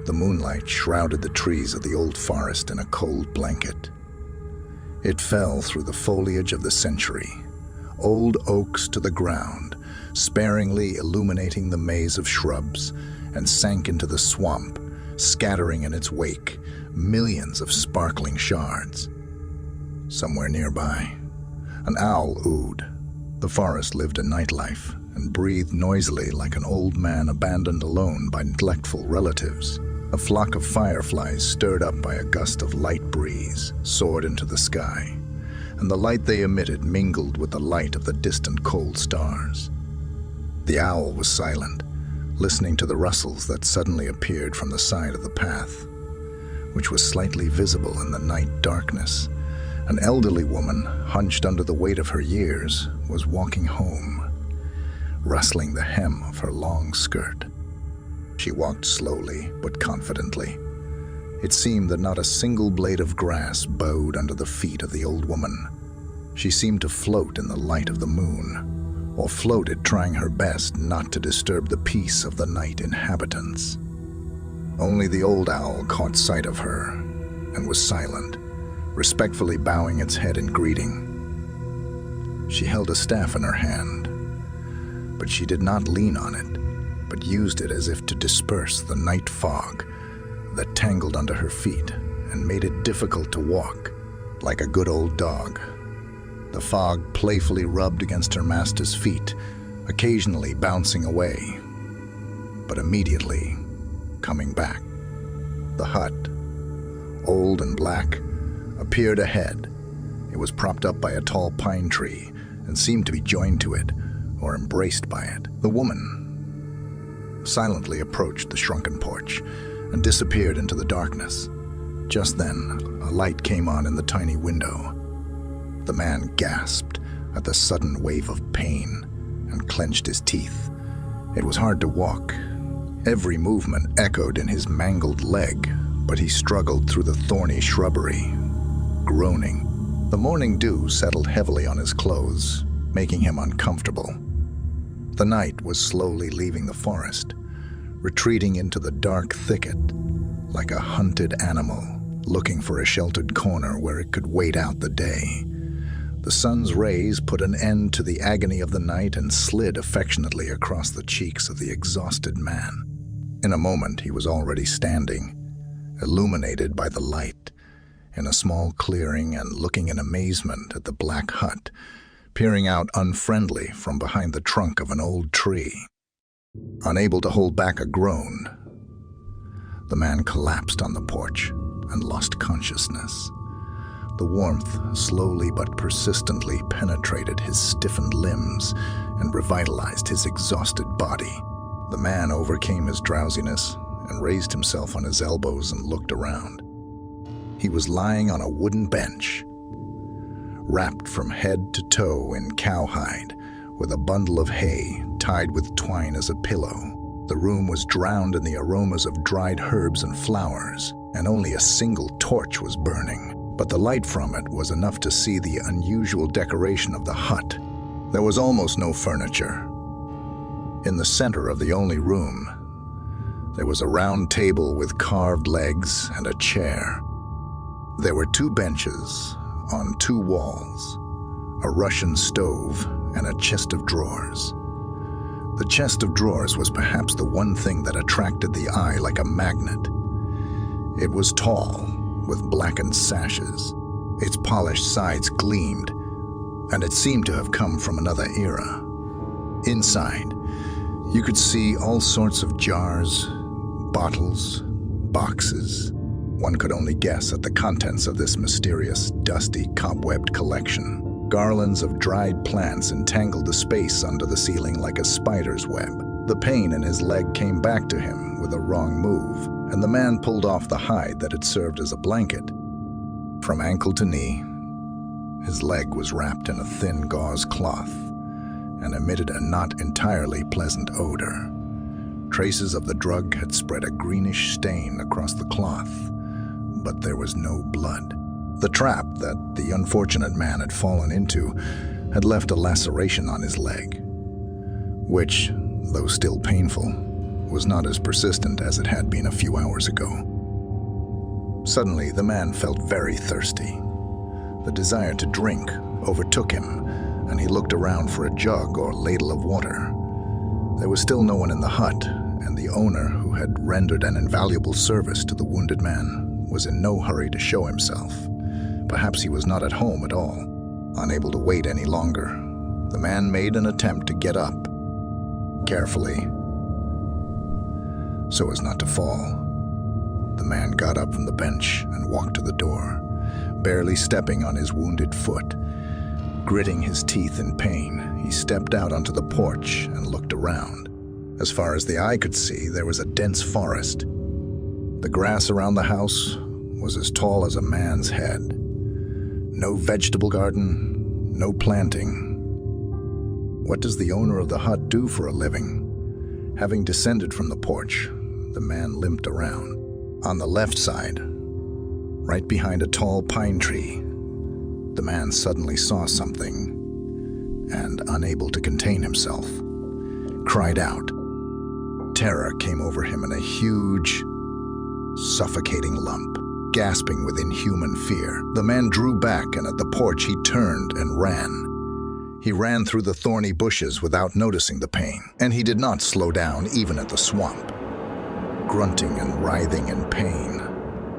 The moonlight shrouded the trees of the old forest in a cold blanket. It fell through the foliage of the century, old oaks to the ground, sparingly illuminating the maze of shrubs, and sank into the swamp, scattering in its wake millions of sparkling shards. Somewhere nearby, an owl oohed. The forest lived a nightlife and breathed noisily like an old man abandoned alone by neglectful relatives. A flock of fireflies, stirred up by a gust of light breeze, soared into the sky, and the light they emitted mingled with the light of the distant cold stars. The owl was silent, listening to the rustles that suddenly appeared from the side of the path, which was slightly visible in the night darkness. An elderly woman, hunched under the weight of her years, was walking home, rustling the hem of her long skirt. She walked slowly but confidently. It seemed that not a single blade of grass bowed under the feet of the old woman. She seemed to float in the light of the moon, or floated trying her best not to disturb the peace of the night inhabitants. Only the old owl caught sight of her and was silent, respectfully bowing its head in greeting. She held a staff in her hand, but she did not lean on it, but used it as if to disperse the night fog that tangled under her feet and made it difficult to walk, like a good old dog. The fog playfully rubbed against her master's feet, occasionally bouncing away, but immediately coming back. The hut, old and black, appeared ahead. It was propped up by a tall pine tree and seemed to be joined to it or embraced by it. The woman silently approached the shrunken porch and disappeared into the darkness. Just then, a light came on in the tiny window. The man gasped at the sudden wave of pain and clenched his teeth. It was hard to walk. Every movement echoed in his mangled leg, but he struggled through the thorny shrubbery, groaning. The morning dew settled heavily on his clothes, making him uncomfortable. The night was slowly leaving the forest, retreating into the dark thicket, like a hunted animal looking for a sheltered corner where it could wait out the day. The sun's rays put an end to the agony of the night and slid affectionately across the cheeks of the exhausted man. In a moment, he was already standing, illuminated by the light, in a small clearing and looking in amazement at the black hut, peering out unfriendly from behind the trunk of an old tree. Unable to hold back a groan, the man collapsed on the porch and lost consciousness. The warmth slowly but persistently penetrated his stiffened limbs and revitalized his exhausted body. The man overcame his drowsiness and raised himself on his elbows and looked around. He was lying on a wooden bench, wrapped from head to toe in cowhide, with a bundle of hay tied with twine as a pillow. The room was drowned in the aromas of dried herbs and flowers, and only a single torch was burning. But the light from it was enough to see the unusual decoration of the hut. There was almost no furniture. In the center of the only room, there was a round table with carved legs and a chair. There were 2 benches on 2 walls, a Russian stove, and a chest of drawers. The chest of drawers was perhaps the one thing that attracted the eye like a magnet. It was tall, with blackened sashes. Its polished sides gleamed, and it seemed to have come from another era. Inside, you could see all sorts of jars, bottles, boxes. One could only guess at the contents of this mysterious, dusty, cobwebbed collection. Garlands of dried plants entangled the space under the ceiling like a spider's web. The pain in his leg came back to him with a wrong move, and the man pulled off the hide that had served as a blanket. From ankle to knee, his leg was wrapped in a thin gauze cloth and emitted a not entirely pleasant odor. Traces of the drug had spread a greenish stain across the cloth, but there was no blood. The trap that the unfortunate man had fallen into had left a laceration on his leg, which, though still painful, was not as persistent as it had been a few hours ago. Suddenly, the man felt very thirsty. The desire to drink overtook him, and he looked around for a jug or ladle of water. There was still no one in the hut, and the owner, who had rendered an invaluable service to the wounded man, was in no hurry to show himself. Perhaps he was not at home at all. Unable to wait any longer, the man made an attempt to get up, carefully, so as not to fall. The man got up from the bench and walked to the door, barely stepping on his wounded foot. Gritting his teeth in pain, he stepped out onto the porch and looked around. As far as the eye could see, there was a dense forest. The grass around the house was as tall as a man's head. No vegetable garden, no planting. What does the owner of the hut do for a living? Having descended from the porch, the man limped around. On the left side, right behind a tall pine tree, the man suddenly saw something and, unable to contain himself, cried out. Terror came over him in a huge, suffocating lump. Gasping with inhuman fear, the man drew back, and at the porch he turned and ran. He ran through the thorny bushes without noticing the pain, and he did not slow down even at the swamp. Grunting and writhing in pain,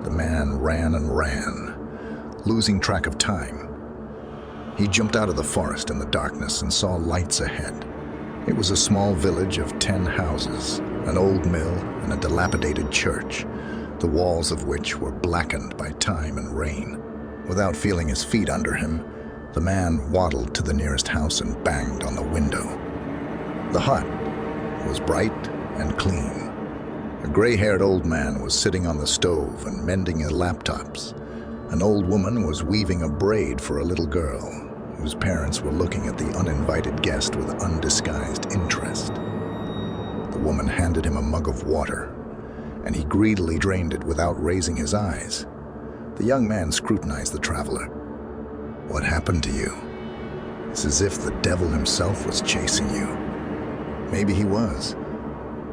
the man ran and ran, losing track of time. He jumped out of the forest in the darkness and saw lights ahead. It was a small village of 10 houses, an old mill, and a dilapidated church, the walls of which were blackened by time and rain. Without feeling his feet under him, the man waddled to the nearest house and banged on the window. The hut was bright and clean. A gray-haired old man was sitting on the stove and mending his laptops. An old woman was weaving a braid for a little girl, whose parents were looking at the uninvited guest with undisguised interest. The woman handed him a mug of water, and he greedily drained it without raising his eyes. The young man scrutinized the traveler. "What happened to you? It's as if the devil himself was chasing you." "Maybe he was,"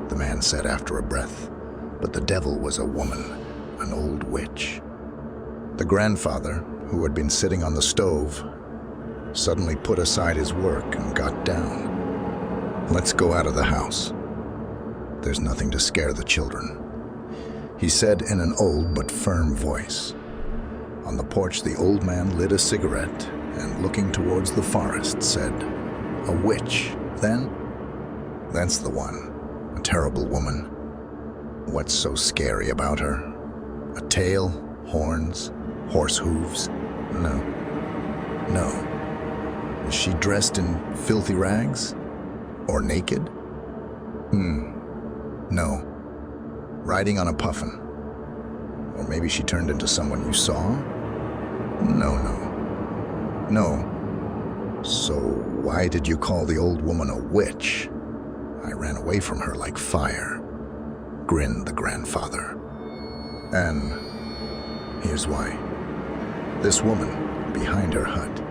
the man said after a breath, "but the devil was a woman, an old witch." The grandfather, who had been sitting on the stove, suddenly put aside his work and got down. "Let's go out of the house. There's nothing to scare the children," he said in an old but firm voice. On the porch, the old man lit a cigarette and, looking towards the forest, said, "A witch, then?" "That's the one. A terrible woman." "What's so scary about her? A tail, horns, horse hooves?" "No. No. Is she dressed in filthy rags? Or naked?" "No. Riding on a puffin? Or maybe she turned into someone you saw?" No. "So why did you call the old woman a witch?" "I ran away from her like fire," grinned the grandfather. "And here's why. This woman, behind her hut,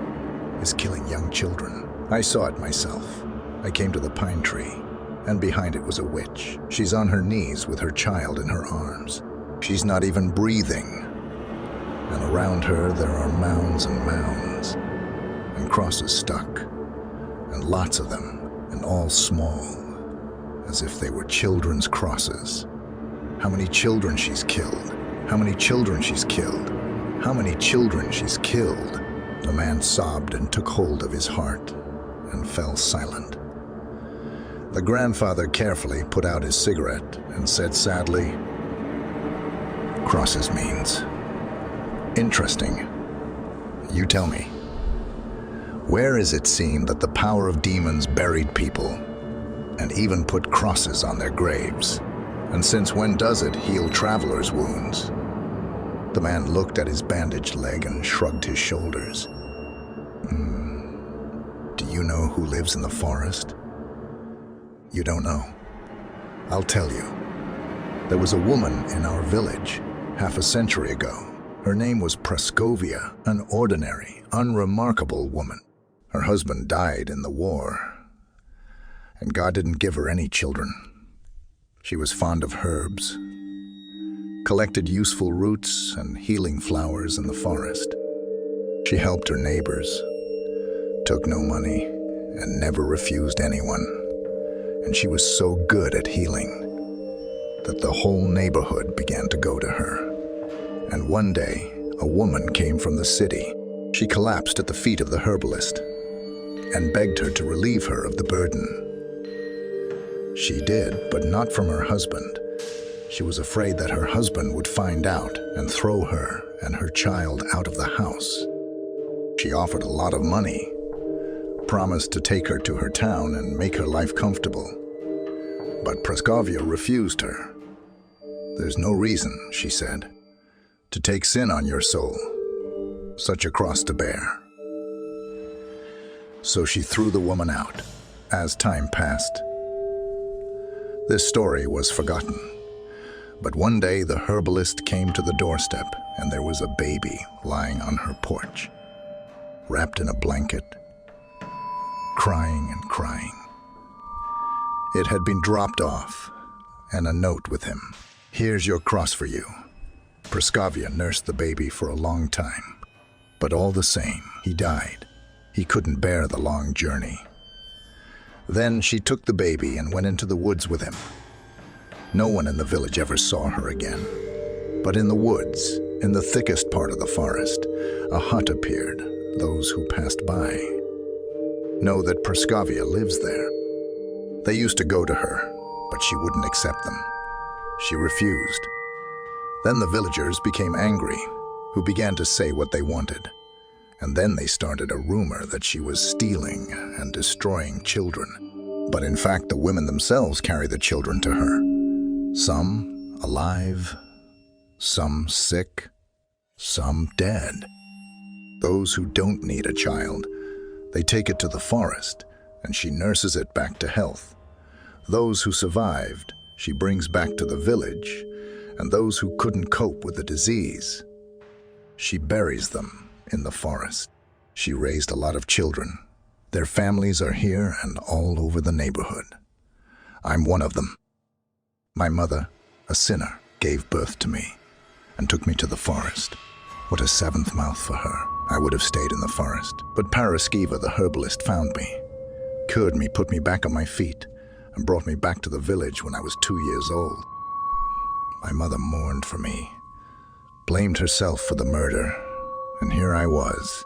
is killing young children. I saw it myself. I came to the pine tree, and behind it was a witch. She's on her knees with her child in her arms. She's not even breathing. And around her there are mounds and mounds, and crosses stuck, and lots of them, and all small, as if they were children's crosses. How many children she's killed? How many children she's killed? How many children she's killed?" The man sobbed and took hold of his heart and fell silent. The grandfather carefully put out his cigarette and said sadly, "Crosses means. Interesting. You tell me. Where is it seen that the power of demons buried people and even put crosses on their graves? And since when does it heal travelers' wounds?" The man looked at his bandaged leg and shrugged his shoulders. "Do you know who lives in the forest?" "You don't know? I'll tell you. There was a woman in our village half a century ago. Her name was Praskovia, an ordinary, unremarkable woman. Her husband died in the war, and God didn't give her any children. She was fond of herbs, collected useful roots and healing flowers in the forest. She helped her neighbors, took no money, and never refused anyone. And she was so good at healing that the whole neighborhood began to go to her. And one day, a woman came from the city. She collapsed at the feet of the herbalist and begged her to relieve her of the burden. She did, but not from her husband. She was afraid that her husband would find out and throw her and her child out of the house. She offered a lot of money, promised to take her to her town and make her life comfortable. But Praskovia refused her. "There's no reason," she said, "to take sin on your soul, such a cross to bear." So she threw the woman out as time passed. This story was forgotten. But one day the herbalist came to the doorstep and there was a baby lying on her porch, wrapped in a blanket, crying and crying. It had been dropped off, and a note with him. "Here's your cross for you." Praskovia nursed the baby for a long time, but all the same, he died. He couldn't bear the long journey. Then she took the baby and went into the woods with him. No one in the village ever saw her again. But in the woods, in the thickest part of the forest, a hut appeared. Those who passed by know that Praskovia lives there. They used to go to her, but she wouldn't accept them. She refused. Then the villagers became angry, who began to say what they wanted. And then they started a rumor that she was stealing and destroying children. But in fact, the women themselves carry the children to her. Some alive, some sick, some dead. Those who don't need a child, they take it to the forest, and she nurses it back to health. Those who survived, she brings back to the village, and those who couldn't cope with the disease, she buries them in the forest. She raised a lot of children. Their families are here and all over the neighborhood. I'm one of them. My mother, a sinner, gave birth to me and took me to the forest. What a seventh mouth for her. I would have stayed in the forest, but Paraskiva, the herbalist, found me, cured me, put me back on my feet, and brought me back to the village when I was 2 years old. My mother mourned for me, blamed herself for the murder, and here I was,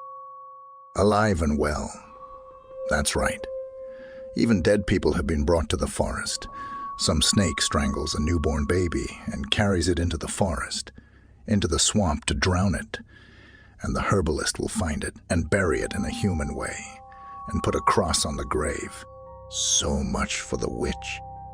alive and well. That's right. Even dead people have been brought to the forest. Some snake strangles a newborn baby and carries it into the forest, into the swamp to drown it. And the herbalist will find it and bury it in a human way and put a cross on the grave. So much for the witch.